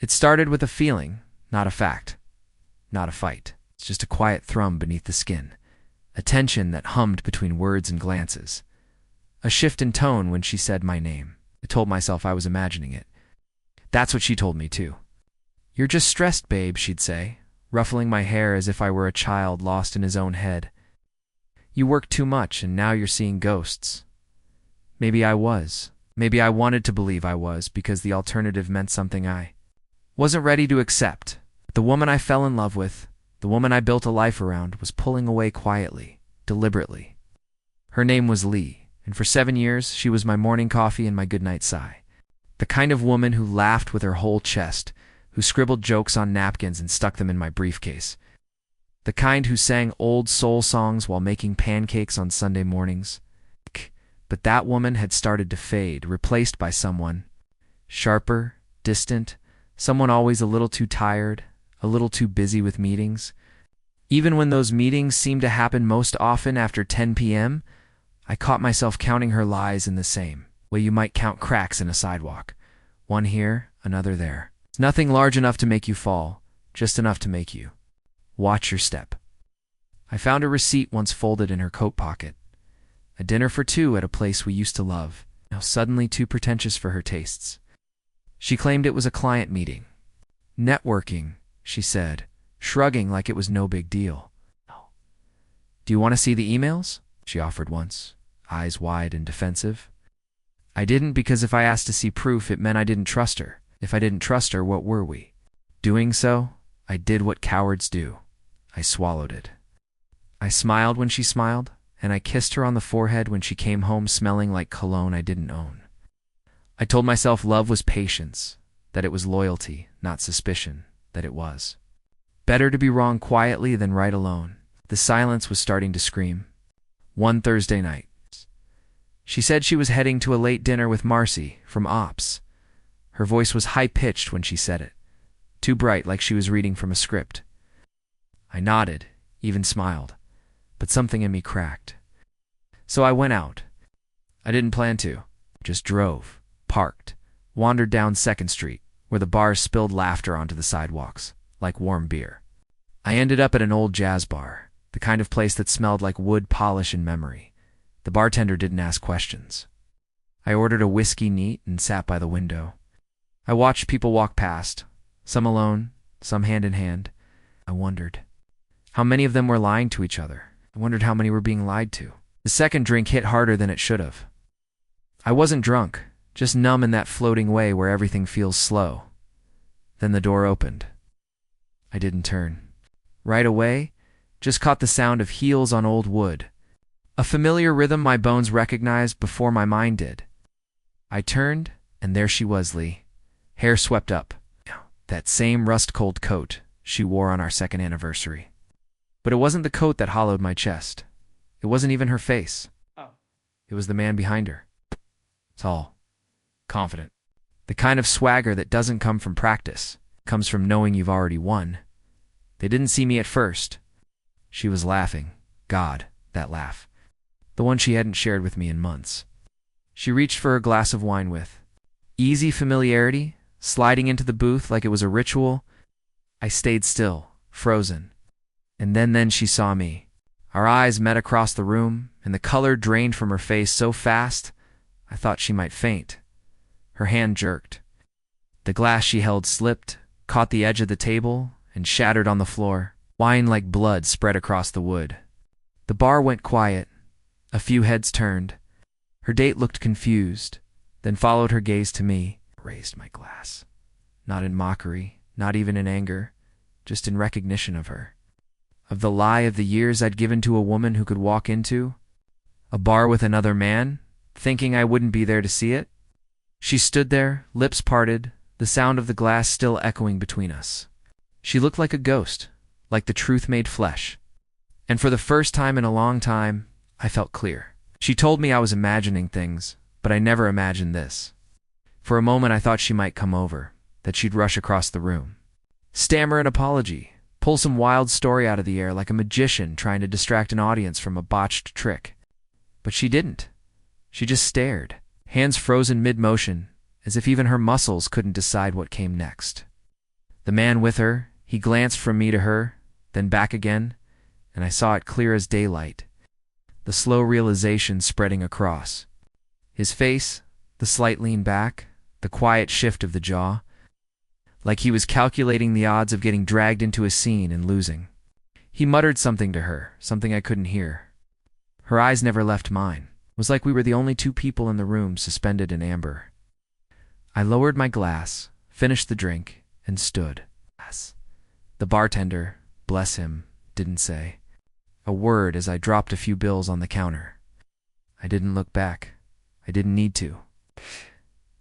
It started with a feeling, not a fact, not a fight. It's just a quiet thrum beneath the skin, a tension that hummed between words and glances, a shift in tone when she said my name. I told myself I was imagining it. That's what she told me too. "You're just stressed, babe," she'd say, ruffling my hair as if I were a child lost in his own head. "You work too much and now you're seeing ghosts." Maybe I was. Maybe I wanted to believe I was because the alternative meant something I wasn't ready to accept. The woman I fell in love with, the woman I built a life around, was pulling away quietly, deliberately. Her name was Lee, and for 7 years she was my morning coffee and my goodnight sigh. The kind of woman who laughed with her whole chest, who scribbled jokes on napkins and stuck them in my briefcase. The kind who sang old soul songs while making pancakes on Sunday mornings. But that woman had started to fade, replaced by someone sharper, distant, someone always a little too tired, a little too busy with meetings. Even when those meetings seemed to happen most often after 10 p.m., I caught myself counting her lies in the same way you might count cracks in a sidewalk. One here, another there. It's nothing large enough to make you fall, just enough to make you watch your step. I found a receipt once folded in her coat pocket. A dinner for two at a place we used to love, now suddenly too pretentious for her tastes. She claimed it was a client meeting. "Networking," she said, shrugging like it was no big deal. "Do you want to see the emails?" she offered once, eyes wide and defensive. I didn't, because if I asked to see proof, it meant I didn't trust her. If I didn't trust her, what were we? Doing so, I did what cowards do. I swallowed it. I smiled when she smiled, and I kissed her on the forehead when she came home smelling like cologne I didn't own. I told myself love was patience, that it was loyalty, not suspicion, that it was better to be wrong quietly than right alone. The silence was starting to scream. One Thursday night, she said she was heading to a late dinner with Marcy from Ops. Her voice was high-pitched when she said it, too bright, like she was reading from a script. I nodded, even smiled, but something in me cracked. So I went out. I didn't plan to, just drove, parked, wandered down 2nd Street, where the bars spilled laughter onto the sidewalks, like warm beer. I ended up at an old jazz bar, the kind of place that smelled like wood polish and memory. The bartender didn't ask questions. I ordered a whiskey neat and sat by the window. I watched people walk past, some alone, some hand in hand. I wondered how many of them were lying to each other. I wondered how many were being lied to. The second drink hit harder than it should have. I wasn't drunk, just numb in that floating way where everything feels slow. Then the door opened. I didn't turn. Right away, just caught the sound of heels on old wood, a familiar rhythm my bones recognized before my mind did. I turned, and there she was, Lee, hair swept up, that same rust-cold coat she wore on our 2nd anniversary. But it wasn't the coat that hollowed my chest. It wasn't even her face. It was the man behind her. Tall, confident. The kind of swagger that doesn't come from practice, comes from knowing you've already won. They didn't see me at first. She was laughing. God, that laugh. The one she hadn't shared with me in months. She reached for her glass of wine with easy familiarity, sliding into the booth like it was a ritual. I stayed still, frozen. And then she saw me. Our eyes met across the room, and the color drained from her face so fast, I thought she might faint. Her hand jerked. The glass she held slipped, caught the edge of the table, and shattered on the floor. Wine like blood spread across the wood. The bar went quiet. A few heads turned. Her date looked confused, then followed her gaze to me. I raised my glass. Not in mockery, not even in anger, just in recognition of her. Of the lie of the years I'd given to a woman who could walk into a bar with another man, thinking I wouldn't be there to see it. She stood there, lips parted, the sound of the glass still echoing between us. She looked like a ghost, like the truth made flesh. And for the first time in a long time, I felt clear. She told me I was imagining things, but I never imagined this. For a moment I thought she might come over, that she'd rush across the room, stammer an apology, pull some wild story out of the air like a magician trying to distract an audience from a botched trick. But she didn't. She just stared, hands frozen mid-motion, as if even her muscles couldn't decide what came next. The man with her, he glanced from me to her, then back again, and I saw it clear as daylight, the slow realization spreading across. His face, the slight lean back, the quiet shift of the jaw, like he was calculating the odds of getting dragged into a scene and losing. He muttered something to her, something I couldn't hear. Her eyes never left mine. It was like we were the only two people in the room suspended in amber. I lowered my glass, finished the drink, and stood. The bartender, bless him, didn't say a word as I dropped a few bills on the counter. I didn't look back. I didn't need to.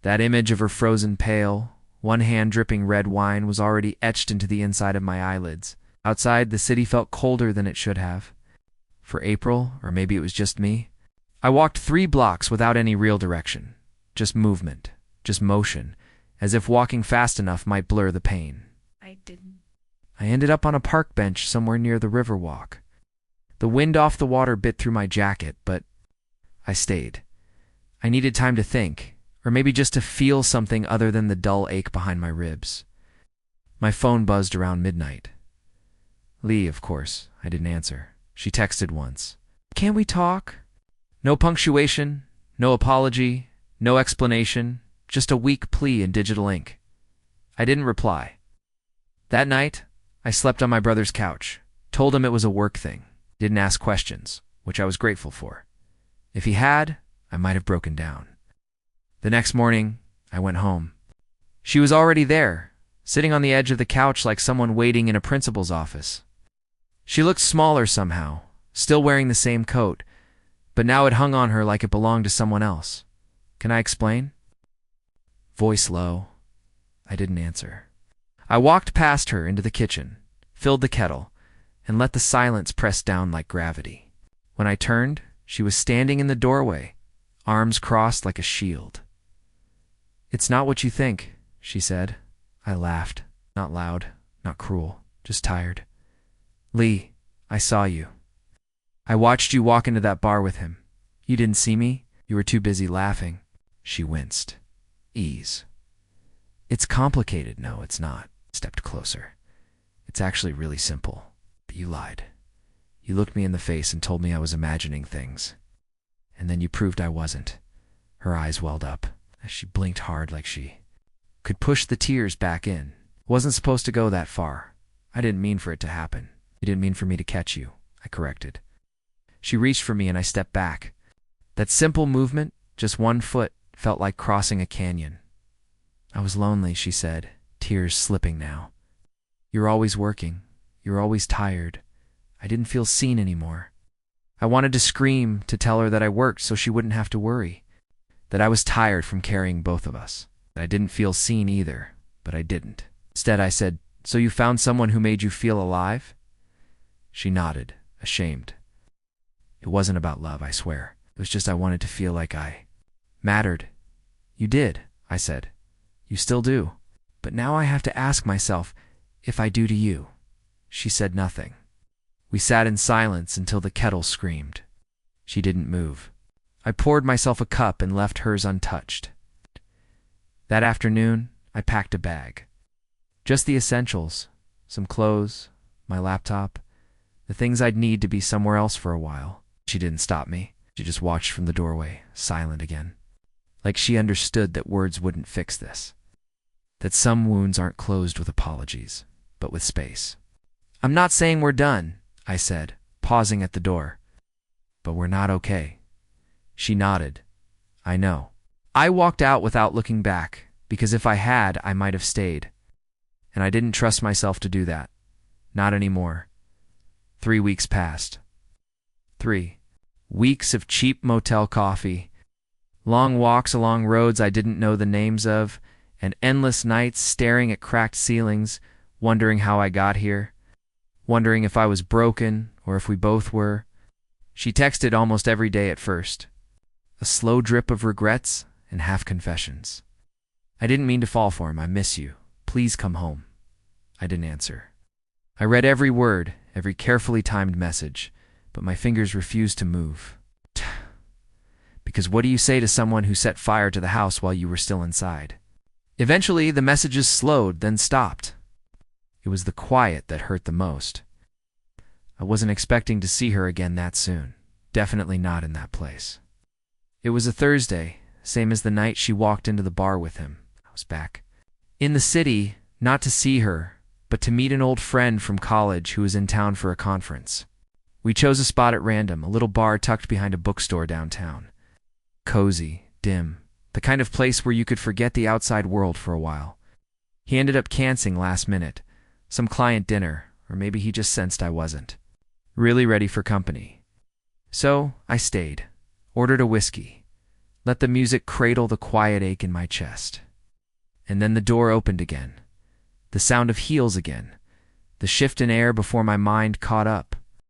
That image of her frozen pale, one hand dripping red wine was already etched into the inside of my eyelids. Outside, the city felt colder than it should have. For April, or maybe it was just me, I walked 3 blocks without any real direction. Just movement, just motion, as if walking fast enough might blur the pain. I ended up on a park bench somewhere near the Riverwalk. The wind off the water bit through my jacket, but I stayed. I needed time to think, or maybe just to feel something other than the dull ache behind my ribs. My phone buzzed around midnight. Lee, of course. I didn't answer. She texted once. "Can we talk?" No punctuation, no apology, no explanation, just a weak plea in digital ink. I didn't reply. That night, I slept on my brother's couch, told him it was a work thing, didn't ask questions, which I was grateful for. If he had, I might have broken down. The next morning, I went home. She was already there, sitting on the edge of the couch like someone waiting in a principal's office. She looked smaller somehow, still wearing the same coat, but now it hung on her like it belonged to someone else. Can I explain? Voice low. I didn't answer. I walked past her into the kitchen, filled the kettle, and let the silence press down like gravity. When I turned, she was standing in the doorway, arms crossed like a shield. "It's not what you think," she said. I laughed, not loud, not cruel, just tired. "Lee, I saw you. I watched you walk into that bar with him. You didn't see me? You were too busy laughing." She winced. Ease. "It's complicated." "No, it's not." Stepped closer. "It's actually really simple. But you lied. You looked me in the face and told me I was imagining things. And then you proved I wasn't." Her eyes welled up as she blinked hard like she could push the tears back in. "It wasn't supposed to go that far. I didn't mean for it to happen. You didn't mean for me to catch you," I corrected. She reached for me and I stepped back. That simple movement, just one foot, felt like crossing a canyon. "I was lonely," she said, tears slipping now. "You're always working. You're always tired. I didn't feel seen anymore." I wanted to scream, to tell her that I worked so she wouldn't have to worry, that I was tired from carrying both of us, that I didn't feel seen either, but I didn't. Instead, I said, "So you found someone who made you feel alive?" She nodded, ashamed. "It wasn't about love, I swear. It was just I wanted to feel like I mattered." "You did," I said. "You still do. But now I have to ask myself if I do to you." She said nothing. We sat in silence until the kettle screamed. She didn't move. I poured myself a cup and left hers untouched. That afternoon, I packed a bag. Just the essentials, some clothes, my laptop, the things I'd need to be somewhere else for a while. She didn't stop me. She just watched from the doorway, silent again. Like she understood that words wouldn't fix this. That some wounds aren't closed with apologies, but with space. "I'm not saying we're done," I said, pausing at the door. "But we're not okay." She nodded. "I know." I walked out without looking back, because if I had, I might have stayed. And I didn't trust myself to do that. Not anymore. 3 weeks passed. 3 weeks of cheap motel coffee, long walks along roads I didn't know the names of, and endless nights staring at cracked ceilings, wondering how I got here, wondering if I was broken or if we both were. She texted almost every day at first. A slow drip of regrets and half confessions. "I didn't mean to fall for him. I miss you. Please come home." I didn't answer. I read every word, every carefully timed message, but my fingers refused to move. Because what do you say to someone who set fire to the house while you were still inside? Eventually, the messages slowed, then stopped. It was the quiet that hurt the most. I wasn't expecting to see her again that soon. Definitely not in that place. It was a Thursday, same as the night she walked into the bar with him. I was back in the city, not to see her, but to meet an old friend from college who was in town for a conference. We chose a spot at random, a little bar tucked behind a bookstore downtown. Cozy, dim, the kind of place where you could forget the outside world for a while. He ended up canceling last minute, some client dinner, or maybe he just sensed I wasn't really ready for company. So I stayed, ordered a whiskey, let the music cradle the quiet ache in my chest. And then the door opened again. The sound of heels again. The shift in air before my mind caught up.